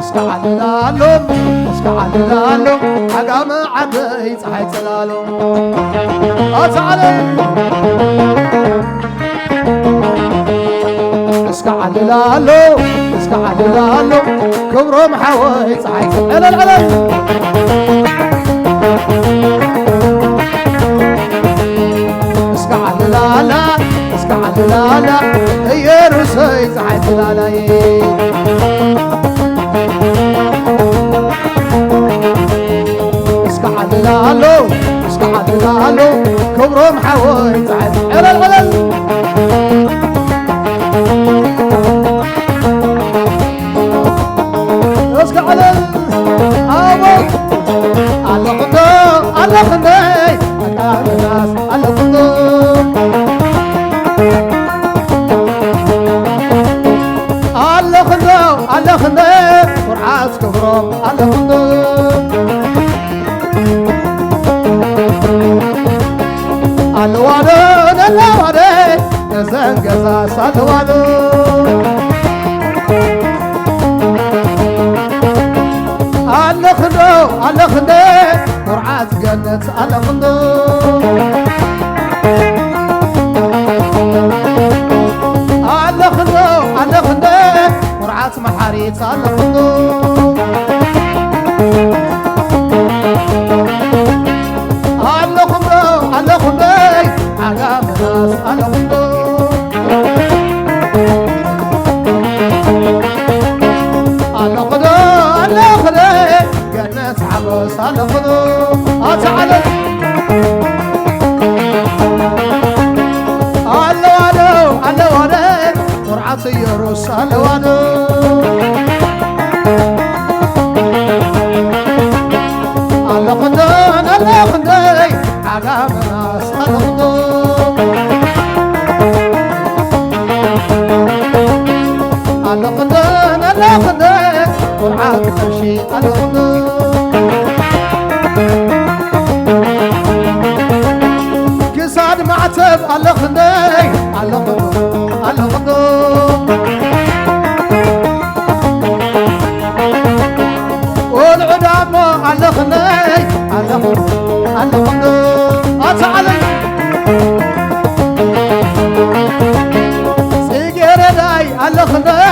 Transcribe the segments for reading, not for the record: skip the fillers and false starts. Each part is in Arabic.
اسكعلالو عقام عدي صحي تلالو تعالي اسكعلالو كبرهم حوي صحي علل اسكعلالة يا رسي صحي تلالي اسكعلالو كبرهم حوي صحي علل محاريت على خندق على خندق عقام ناس على خندق على خندق جنات عباس على خندق تعالى على ورعة يروس على وانو عقام ناس الخندق والعاد تمشي الخندق كساد معتب الخندق والعدام الخندق تعالي سيجر داي الخندق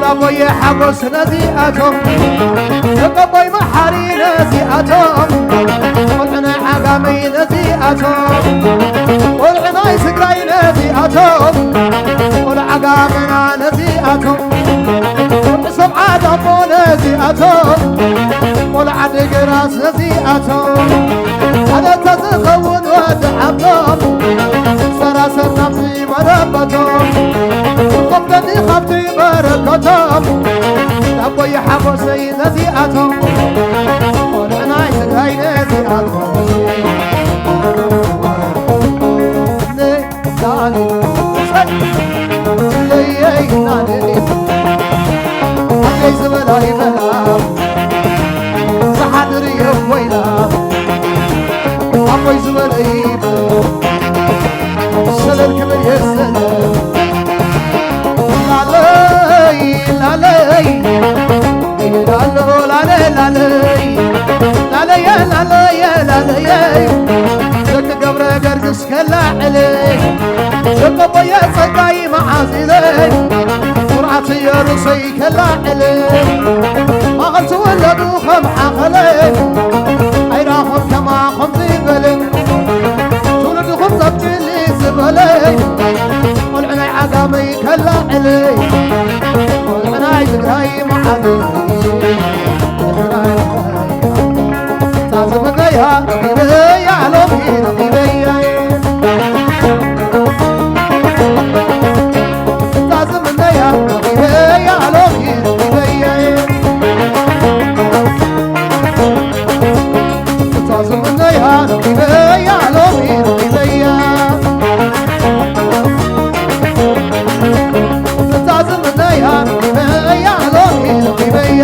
لابوي حبس نزيئتهم لقبوي محاري نزيئتهم والعنا عقامي نزيئتهم والعناي سقراي نزيئتهم والعقامنا نزيئتهم والسمعة دمو نزيئتهم والعدق راس نزيئتهم هذا تزخون ودعبهم سراسرنا في مربتهم قبضني خبطي بركتهم لابوي حبسي نزيئتهم والعناي سقراي نزيئتهم ليس بلا يبلا صحادري ويلا أبوي زبلي سيك العلي ما قلت ولدوا خم حقلي عيراهم كما خمسي بلي تولد خمسة بجلي زبلي والعناي عقامي كالعلي والعناي زقهاي معادي تعزم النيها نقيبي يا علومي نقيبي تعزم النيها نقيبي يا علومي نقيبي تعزم النيها نقيبي يا علومي نقيبي تعزم النيها نقيبي يا علومي نقيبي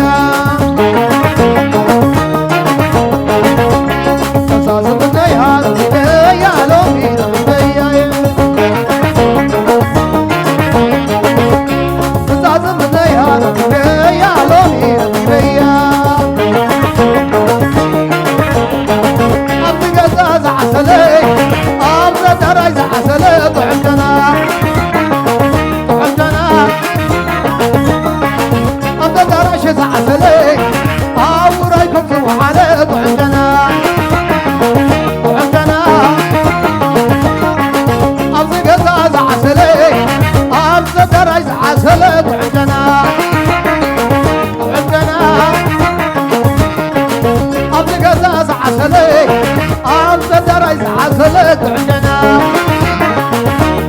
عسلت عندنا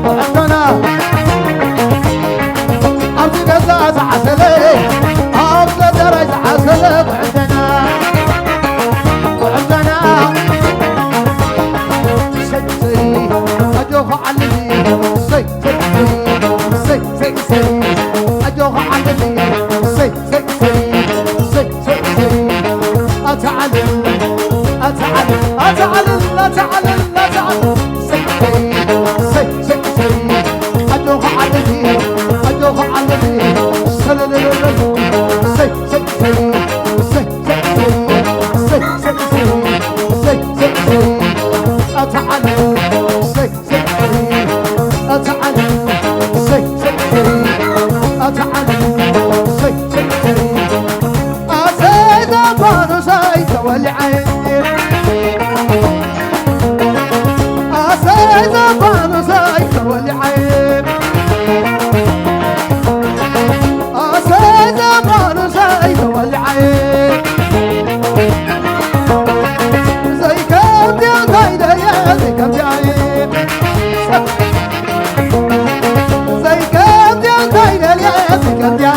وعندنا أرض قزاز عسلت أرض درج عسلت عندنا وعندنا سي أجوخ علي سي سي سي سي أجوخ علي سي سي سي سي سي أتعلم أتعلم أتعلم أتعلم أتعلم سي سي سي سي أجوخ علي أجوخ علي سللللل سي سي سي سي سي سي سي سي سي سي أتعلم سي سي سي أتعلم سي سي سي أتعلم سي سي سي أسيد أبانو سيد والعين أسيد أبانو سيد والعين أسيد أبانو سيد والعين زي كم يا غيدا يا زي كم يا زي كم يا غيدا يا زي كم يا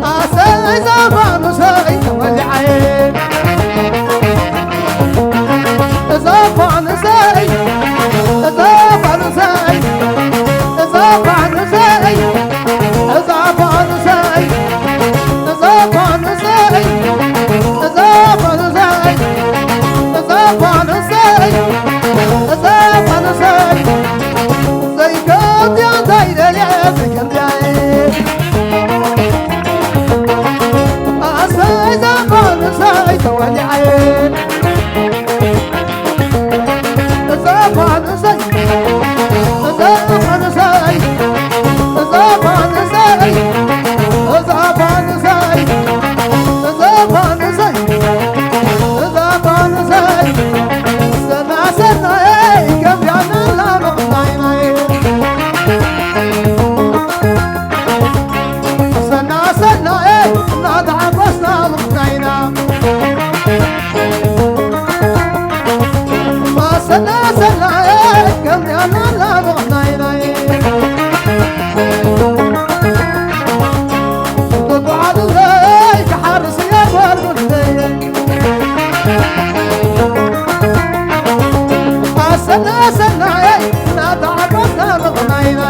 أسيد أبانو سيد والعين زفان سيد زفان سيد زفان سيد زفان سيد زفان سيد زفان سيد زفان سيد زفان سيد زي كم يا زيد يا زي كم يا أسيد زفان سيد والعين زفان سيد زفان سيد زفان سيد زفان سيد زفان سيد زفان سيد سمع سنة كم يعنا لا مقطعين سنة سنة نضع بسنا مقطعين سنة سنة كم يعنا لا مقطعين تقعد ليك حرس يا برد سنة سنة نضع بسنا مقطعين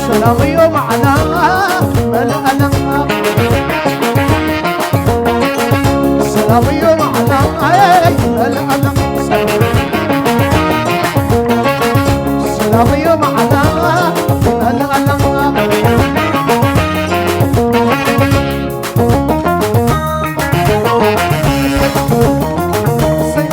سلام يوم على الألم سلام يوم على الألم سلام يوم على الألم سي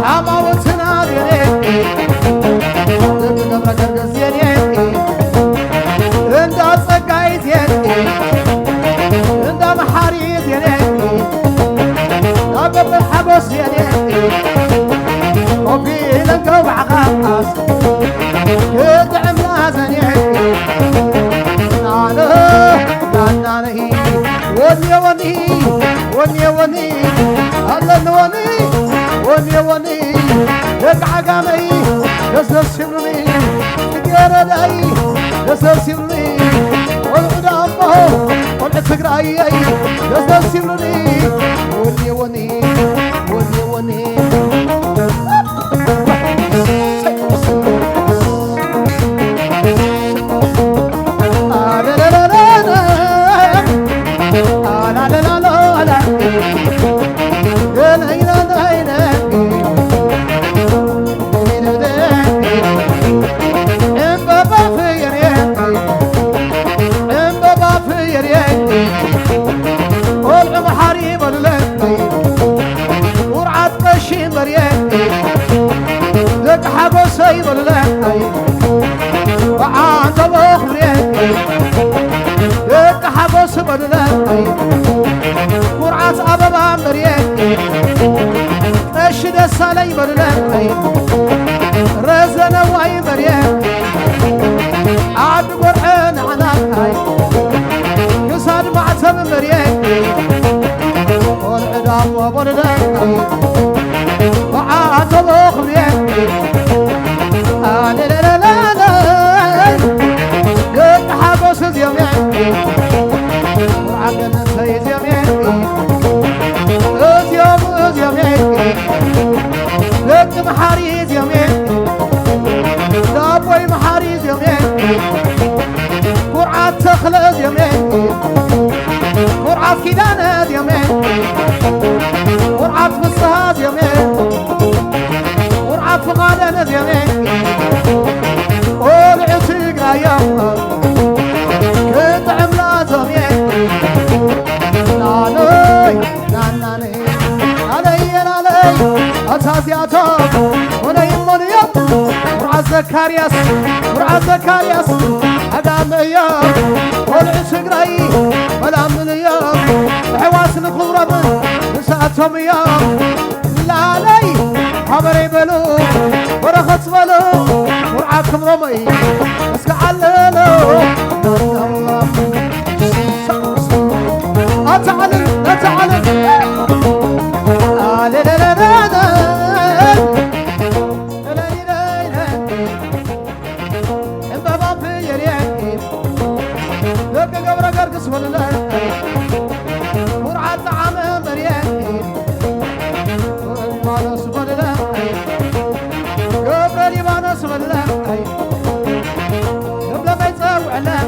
عماوتنا ديني قبر قرقز ديني انت صقاي ديني انت محاري ديني قبر الحبس ديني وفي لنقو عقاقاس يدعم لازني ناني وني وني وني وني الله وني وني وني يقع قامي يسلس شمرني تقرأي يسلس شمرني والقدامه والعتقرأي يسلس شمرني وني وني وني وني سيب الله وعاد بخري يتحبس بالله قرعة أبابا مريك أشد السالي بالله رزنا واي مريك عاد قرعين عناي يساد معتب مريك والعدام وبالله وعاد بخري لا لا لا لا يتحبس يومين وعقلنا سيد يومين يومين لك محاريز يومين لابوي محاريز يومين قرعة تخلد يومين قرعة كيدانات يومين قرعة فصهات يومين قرعة فقادانات يومين والعسيق رايا كنت عملا زمين ناني ناني علي أساسياتهم وني مريم ورع زكارياس ورع زكارياس أدام أيام والعسيق راي ولا من أيام حواس الخضرة من نساتهم أيام لا علي حبري بلو ورخص بلو ورعاكم رمي اسكع عللو أتعلم أتعلم لا لا لا لا لا بابا في يريك لك قبر قرقص ولا ورعا طعام مريك ما نصب ولا قبر لي ما نصب ولا قبل ما يتسوع لا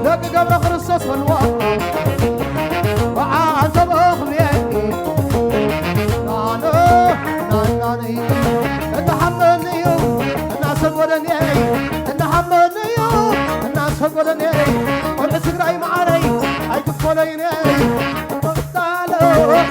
لك قبر خرصص والواقع وعاتب أخبيك ناني انت حملني الناس قولني انت حملني الناس قولني والعسق راي معاني هاي تقوليني تعالوا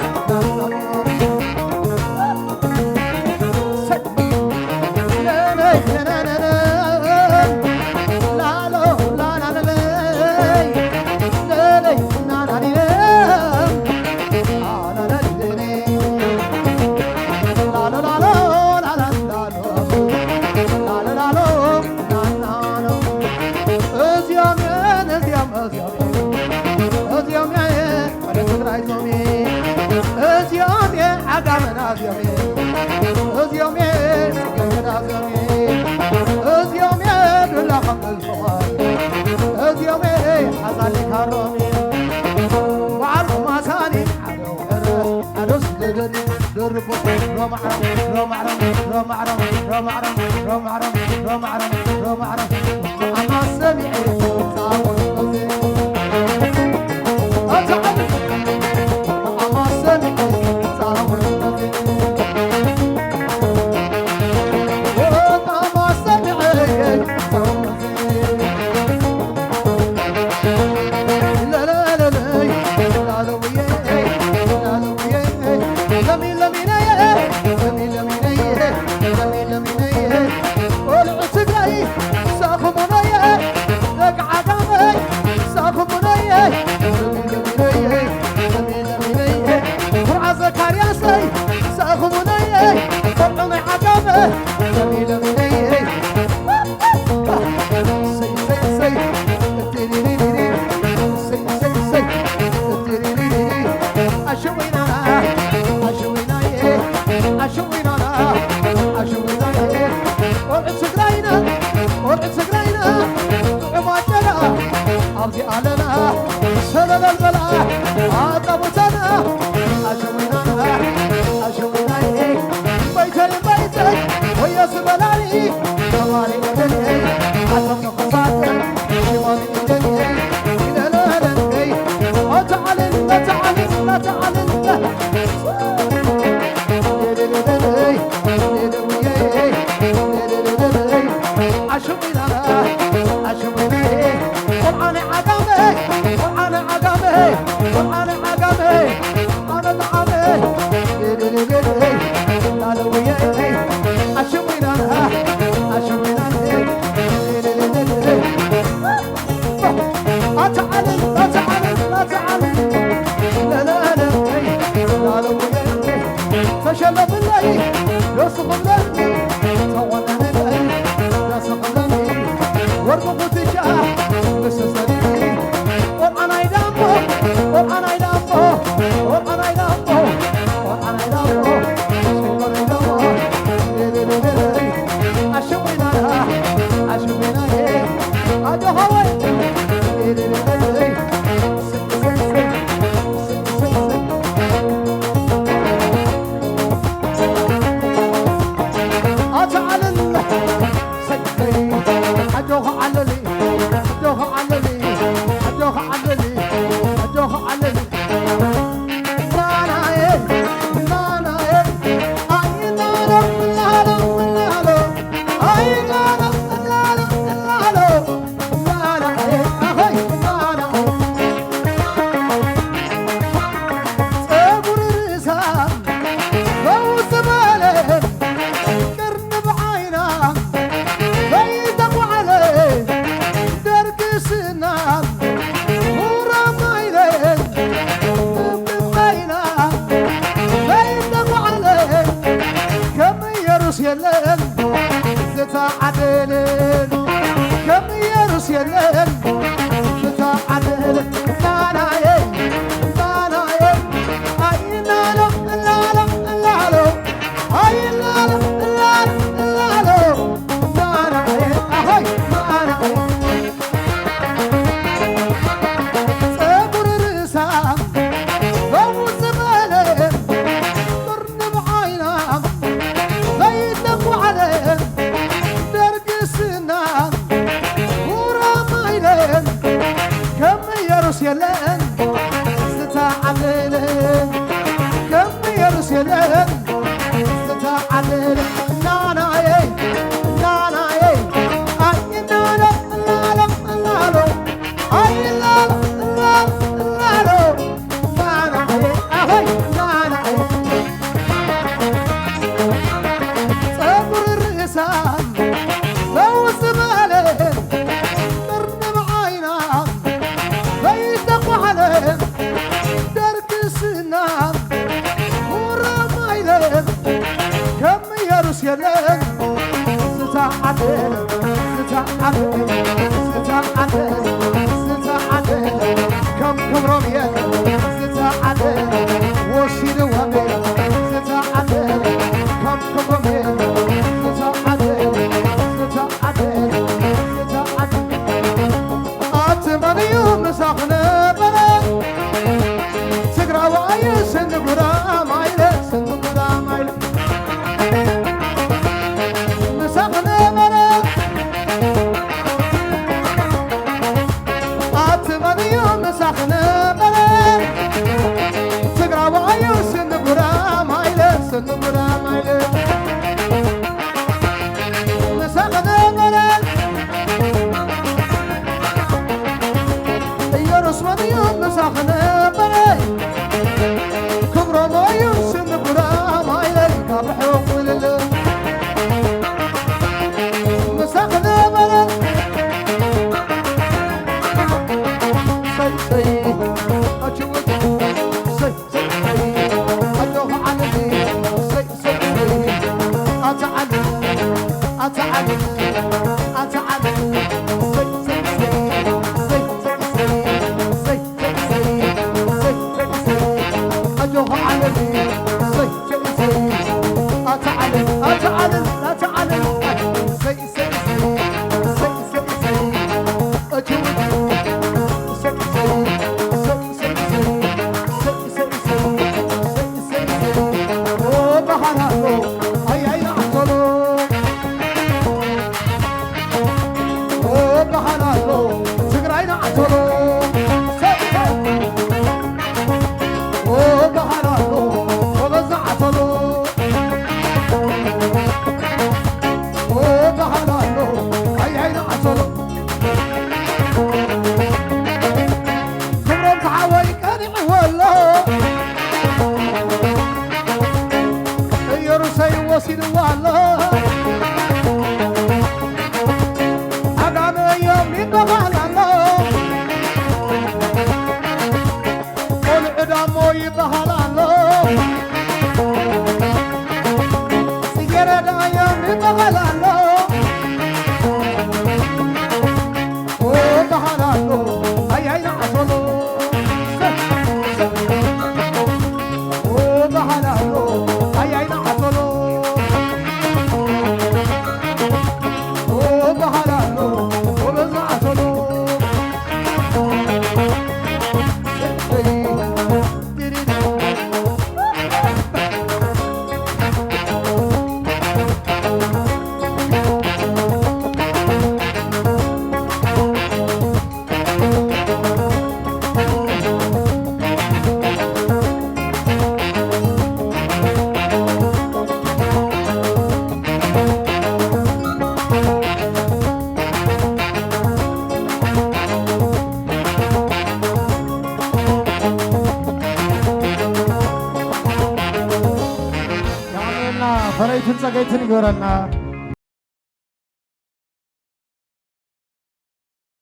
ፈረይቱን ጸጋይትን ይጎረና